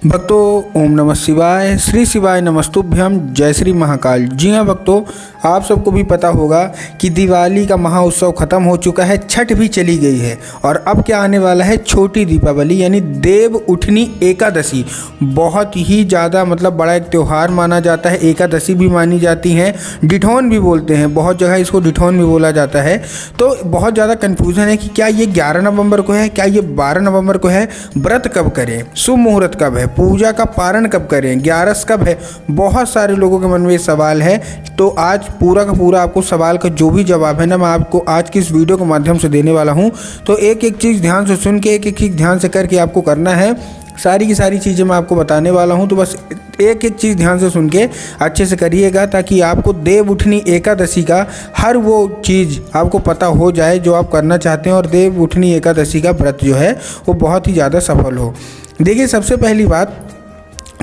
भक्तों, ओम नमः शिवाय, श्री शिवाय नमस्तुभ्यम, जय श्री महाकाल। जी हाँ भक्तों, आप सबको भी पता होगा कि दिवाली का महाउत्सव खत्म हो चुका है, छठ भी चली गई है और अब क्या आने वाला है, छोटी दीपावली यानी देव उठनी एकादशी। बहुत ही ज़्यादा बड़ा एक त्यौहार माना जाता है। एकादशी भी मानी जाती है, डिठौन भी बोलते हैं, बहुत जगह इसको डिठौन भी बोला जाता है। तो बहुत ज़्यादा कन्फ्यूज़न है कि क्या ये 11 नवंबर को है, क्या ये 12 नवंबर को है, व्रत कब करें, शुभ मुहूर्त कब है, पूजा का पारण कब करें, 11 कब है। बहुत सारे लोगों के मन में ये सवाल है। तो आज पूरा का पूरा आपको सवाल का जो भी जवाब है ना, मैं आपको आज की इस वीडियो के माध्यम से देने वाला हूँ। तो एक एक चीज़ ध्यान से सुन के, एक एक चीज़ ध्यान से करके आपको करना है। सारी की सारी चीज़ें मैं आपको बताने वाला हूँ, तो बस एक एक चीज़ ध्यान से सुन के अच्छे से करिएगा, ताकि आपको देव उठनी एकादशी का हर वो चीज़ आपको पता हो जाए जो आप करना चाहते हैं, और देव उठनी एकादशी का व्रत जो है वो बहुत ही ज़्यादा सफल हो। देखिए, सबसे पहली बात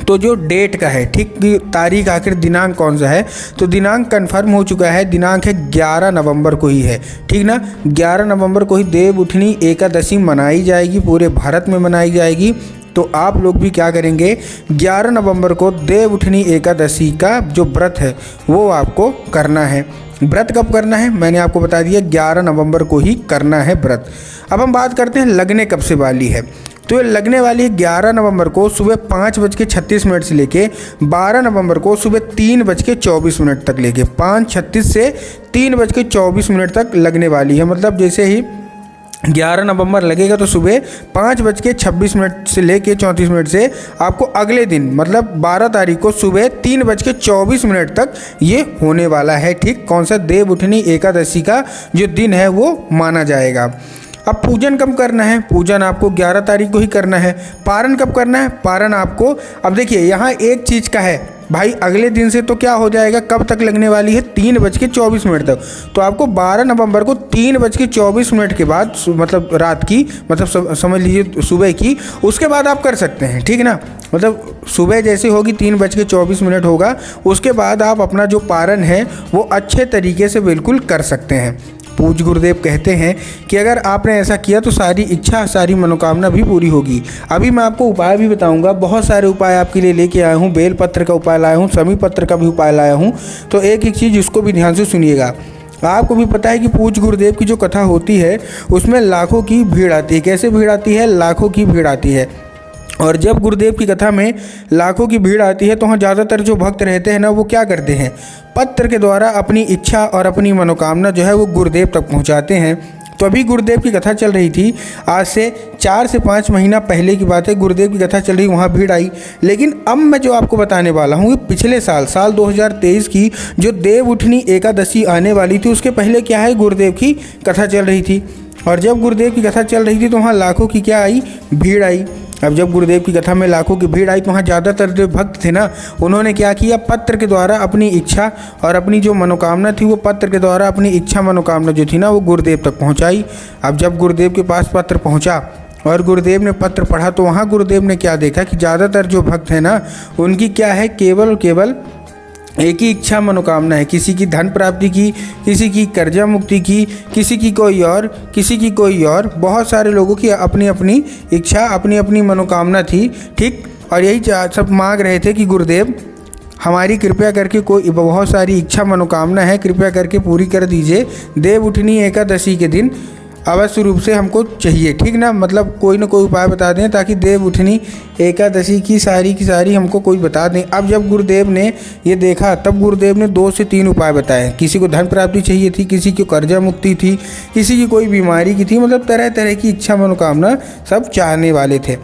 तो जो डेट का है, ठीक, तारीख आखिर दिनांक कौन सा है, तो दिनांक कंफर्म हो चुका है। दिनांक है 11 नवंबर को ही है, ठीक ना। 11 नवंबर को ही देव उठनी एकादशी मनाई जाएगी, पूरे भारत में मनाई जाएगी। तो आप लोग भी क्या करेंगे, 11 नवंबर को देव उठनी एकादशी का जो व्रत है वो आपको करना है। व्रत कब करना है मैंने आपको बता दिया, 11 नवंबर को ही करना है व्रत। अब हम बात करते हैं लगने कब से वाली है। तो ये लगने वाली है 11 नवंबर को सुबह 5:36 से लेके 12 नवंबर को सुबह 3:24 तक लेके 5:36 से 3:24 तक लगने वाली है। मतलब जैसे ही 11 नवंबर लगेगा तो सुबह 5:26 से लेके 34 से आपको अगले दिन मतलब 12 तारीख को सुबह 3:24 तक ये होने वाला है। ठीक, कौन सा, देव उठनी एकादशी का जो दिन है वो माना जाएगा। अब पूजन कब करना है, पूजन आपको 11 तारीख को ही करना है। पारण कब करना है, पारण आपको, अब देखिए यहाँ एक चीज़ का है भाई, अगले दिन से तो क्या हो जाएगा, कब तक लगने वाली है, 3:24 तक। तो आपको 12 नवंबर को 3:24 के बाद, मतलब रात की, मतलब समझ लीजिए सुबह की, उसके बाद आप कर सकते हैं, ठीक ना। मतलब सुबह जैसे होगी 3:24 होगा, उसके बाद आप अपना जो पारण है वो अच्छे तरीके से बिल्कुल कर सकते हैं। पूज गुरुदेव कहते हैं कि अगर आपने ऐसा किया तो सारी इच्छा, सारी मनोकामना भी पूरी होगी। अभी मैं आपको उपाय भी बताऊंगा, बहुत सारे उपाय आपके लिए लेके आया हूँ। बेलपत्र का उपाय लाया हूँ, समी पत्र का भी उपाय लाया हूँ। तो एक एक चीज़ उसको भी ध्यान से सुनिएगा। आपको भी पता है कि पूज गुरुदेव की जो कथा होती है उसमें लाखों की भीड़ आती है। कैसे भीड़ आती है, लाखों की भीड़ आती है। और जब गुरुदेव की कथा में लाखों की भीड़ आती है तो वहाँ ज़्यादातर जो भक्त रहते हैं ना, वो क्या करते हैं, पत्र के द्वारा अपनी इच्छा और अपनी मनोकामना जो है वो गुरुदेव तक पहुँचाते हैं। तो अभी गुरुदेव की कथा चल रही थी, आज से 4 से 5 महीना पहले की बात है, गुरुदेव की कथा चल रही, वहाँ भीड़ आई। लेकिन अब मैं जो आपको बताने वाला हूँ, पिछले साल 2023 की जो देव उठनी एकादशी आने वाली थी, उसके पहले क्या है, गुरुदेव की कथा चल रही थी। और जब गुरुदेव की कथा चल रही थी तो वहाँ लाखों की क्या आई, भीड़ आई। अब जब गुरुदेव की कथा में लाखों की भीड़ आई तो वहाँ ज़्यादातर जो भक्त थे ना, उन्होंने क्या किया, पत्र के द्वारा अपनी इच्छा और अपनी जो मनोकामना थी वो पत्र के द्वारा अपनी इच्छा मनोकामना जो थी ना वो गुरुदेव तक पहुँचाई। अब जब गुरुदेव के पास पत्र पहुँचा और गुरुदेव ने पत्र पढ़ा तो वहाँ गुरुदेव ने क्या देखा कि ज़्यादातर जो भक्त हैं ना, उनकी क्या है, केवल और केवल एक ही इच्छा मनोकामना है। किसी की धन प्राप्ति की, किसी की कर्जा मुक्ति की, किसी की कोई और, किसी की कोई और। बहुत सारे लोगों की अपनी अपनी इच्छा, अपनी अपनी मनोकामना थी, ठीक। और यही सब मांग रहे थे कि गुरुदेव हमारी कृपया करके, कोई बहुत सारी इच्छा मनोकामना है, कृपया करके पूरी कर दीजिए। देव उठनी एकादशी के दिन अवश्य रूप से हमको चाहिए, ठीक ना। मतलब कोई ना कोई उपाय बता दें ताकि देव उठनी एकादशी की सारी हमको कोई बता दें। अब जब गुरुदेव ने ये देखा तब गुरुदेव ने 2 से 3 उपाय बताए। किसी को धन प्राप्ति चाहिए थी, किसी को कर्जा मुक्ति थी, किसी की कोई बीमारी की थी, मतलब तरह तरह की इच्छा मनोकामना सब चाहने वाले थे।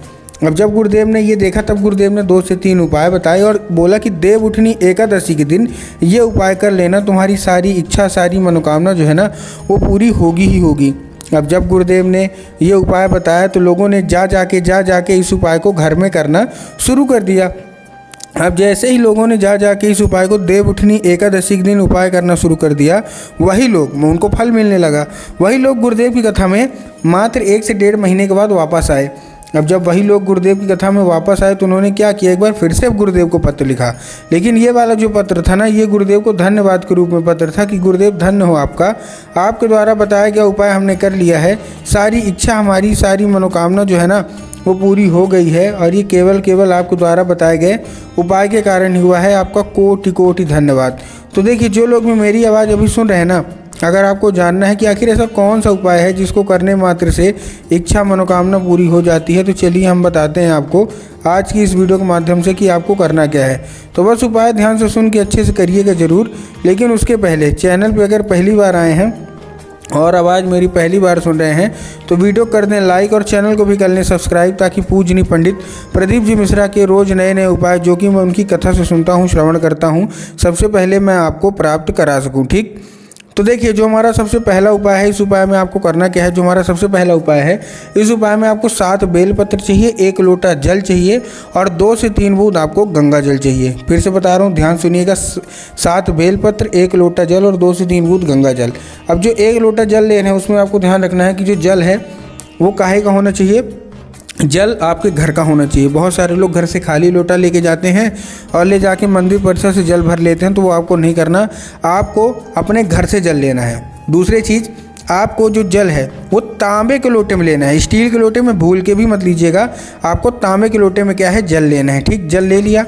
अब जब गुरुदेव ने ये देखा तब गुरुदेव ने 2 से 3 उपाय बताए और बोला कि देव उठनी एकादशी के दिन ये उपाय कर लेना, तुम्हारी सारी इच्छा, सारी मनोकामना जो है ना वो पूरी होगी ही होगी। अब जब गुरुदेव ने ये उपाय बताया तो लोगों ने जा जाके इस उपाय को घर में करना शुरू कर दिया। अब जैसे ही लोगों ने जा जाके इस उपाय को देव उठनी एकादशी के दिन उपाय करना शुरू कर दिया, वही लोग, उनको फल मिलने लगा। वही लोग गुरुदेव की कथा में मात्र 1 से 1.5 महीने के बाद वापस आए। अब जब वही लोग गुरुदेव की कथा में वापस आए तो उन्होंने क्या किया, एक बार फिर से गुरुदेव को पत्र लिखा। लेकिन ये वाला जो पत्र था ना, ये गुरुदेव को धन्यवाद के रूप में पत्र था कि गुरुदेव धन्य हो आपका, आपके द्वारा बताया गया उपाय हमने कर लिया है। सारी इच्छा हमारी, सारी मनोकामना जो है ना वो पूरी हो गई है और ये केवल आपको द्वारा बताए गए उपाय के कारण ही हुआ है। आपका कोटि कोटि धन्यवाद। तो देखिए, जो लोग भी मेरी आवाज़ अभी सुन रहे हैं ना, अगर आपको जानना है कि आखिर ऐसा कौन सा उपाय है जिसको करने मात्र से इच्छा मनोकामना पूरी हो जाती है, तो चलिए हम बताते हैं आपको आज की इस वीडियो के माध्यम से कि आपको करना क्या है। तो बस उपाय ध्यान से सुन के अच्छे से करिएगा ज़रूर। लेकिन उसके पहले चैनल पर अगर पहली बार आए हैं और आवाज़ मेरी पहली बार सुन रहे हैं तो वीडियो कर दें लाइक और चैनल को भी कर लें सब्सक्राइब, ताकि पूजनीय पंडित प्रदीप जी मिश्रा के रोज़ नए नए उपाय जो कि मैं उनकी कथा से सुनता हूँ, श्रवण करता हूँ, सबसे पहले मैं आपको प्राप्त करा सकूँ। ठीक, तो देखिए, जो हमारा सबसे पहला उपाय है, इस उपाय में आपको करना क्या है। जो हमारा सबसे पहला उपाय है, इस उपाय में आपको 7 बेलपत्र चाहिए, 1 लोटा जल चाहिए और 2 से 3 बूंद आपको गंगा जल चाहिए। फिर से बता रहा हूँ, ध्यान सुनिएगा, 7 बेलपत्र, 1 लोटा जल और 2 से 3 बूंद गंगा जल। अब जो 1 लोटा जल लेना है उसमें आपको ध्यान रखना है कि जो जल है वो काहे का होना चाहिए। जल आपके घर का होना चाहिए। बहुत सारे लोग घर से खाली लोटा लेके जाते हैं और ले जाके मंदिर परिसर से जल भर लेते हैं, तो वो आपको नहीं करना। आपको अपने घर से जल लेना है। दूसरी चीज़, आपको जो जल है वो तांबे के लोटे में लेना है, स्टील के लोटे में भूल के भी मत लीजिएगा। आपको तांबे के लोटे में क्या है, जल लेना है। ठीक, जल ले लिया।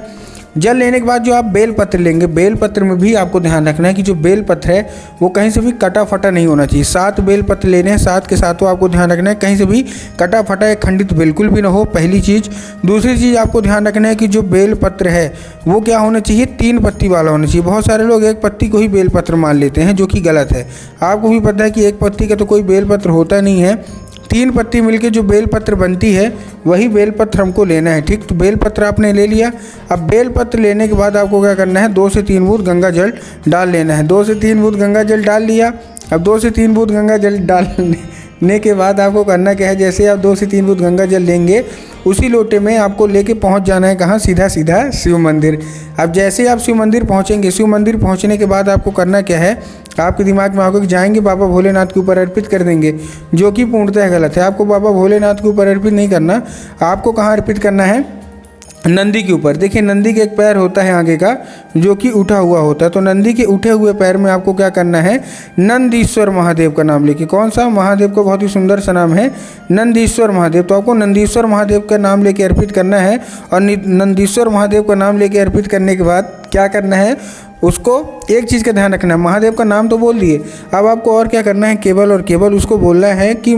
जल लेने के बाद जो आप बेलपत्र लेंगे, बेलपत्र में भी आपको ध्यान रखना है कि जो बेलपत्र है वो कहीं से भी कटा फटा नहीं होना चाहिए। 7 बेलपत्र लेने हैं, 7 के साथों आपको ध्यान रखना है कहीं से भी कटा फटा या खंडित बिल्कुल भी ना हो, पहली चीज़। दूसरी चीज़ आपको ध्यान रखना है कि जो बेलपत्र है वो क्या होना चाहिए, 3 पत्ती वाला होना चाहिए। बहुत सारे लोग 1 पत्ती को ही बेलपत्र मान लेते हैं, जो कि गलत है। आपको भी पता है कि 1 पत्ती का तो कोई बेलपत्र होता नहीं है। 3 पत्ती मिलके जो बेलपत्र बनती है वही बेलपत्र हमको लेना है। ठीक, तो बेलपत्र आपने ले लिया। अब बेलपत्र लेने के बाद आपको क्या करना है, 2 से 3 बूंद गंगा जल डाल लेना है। 2 से 3 बूंद गंगा जल डाल लिया। अब 2 से 3 बूंद गंगा जल डालने के बाद आपको करना क्या है, जैसे आप 2 से 3 बूंद गंगा जल लेंगे उसी लोटे में आपको लेके पहुंच जाना है कहाँ, सीधा सीधा शिव मंदिर। अब जैसे आप शिव मंदिर पहुंचेंगे, शिव मंदिर पहुंचने के बाद आपको करना क्या है, आपके दिमाग में आगे जाएंगे बाबा भोलेनाथ के ऊपर अर्पित कर देंगे, जो कि पूर्णतः गलत है। आपको बाबा भोलेनाथ के ऊपर अर्पित नहीं करना। आपको कहाँ अर्पित करना है, नंदी के ऊपर। देखिए, नंदी के एक पैर होता है आगे का जो कि उठा हुआ होता है, तो नंदी के उठे हुए पैर में आपको क्या करना है, नंदीश्वर महादेव का नाम लेके। कौन सा महादेव का बहुत ही सुंदर सा नाम है, नंदीश्वर महादेव। तो आपको नंदीश्वर महादेव का नाम लेके अर्पित करना है। और नंदीश्वर महादेव का नाम लेके अर्पित करने के बाद क्या करना है, उसको एक चीज़ का ध्यान रखना है, महादेव का नाम तो बोल दिए, अब आपको और क्या करना है, केवल और केवल उसको बोलना है कि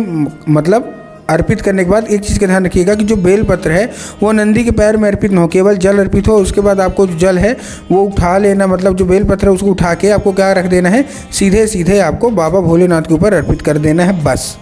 मतलब अर्पित करने के बाद एक चीज़ का ध्यान रखिएगा कि जो बेलपत्र है वो नंदी के पैर में अर्पित न हो, केवल जल अर्पित हो। उसके बाद आपको जो जल है वो उठा लेना, मतलब जो बेलपत्र है उसको उठा के आपको क्या रख देना है, सीधे सीधे आपको बाबा भोलेनाथ के ऊपर अर्पित कर देना है, बस।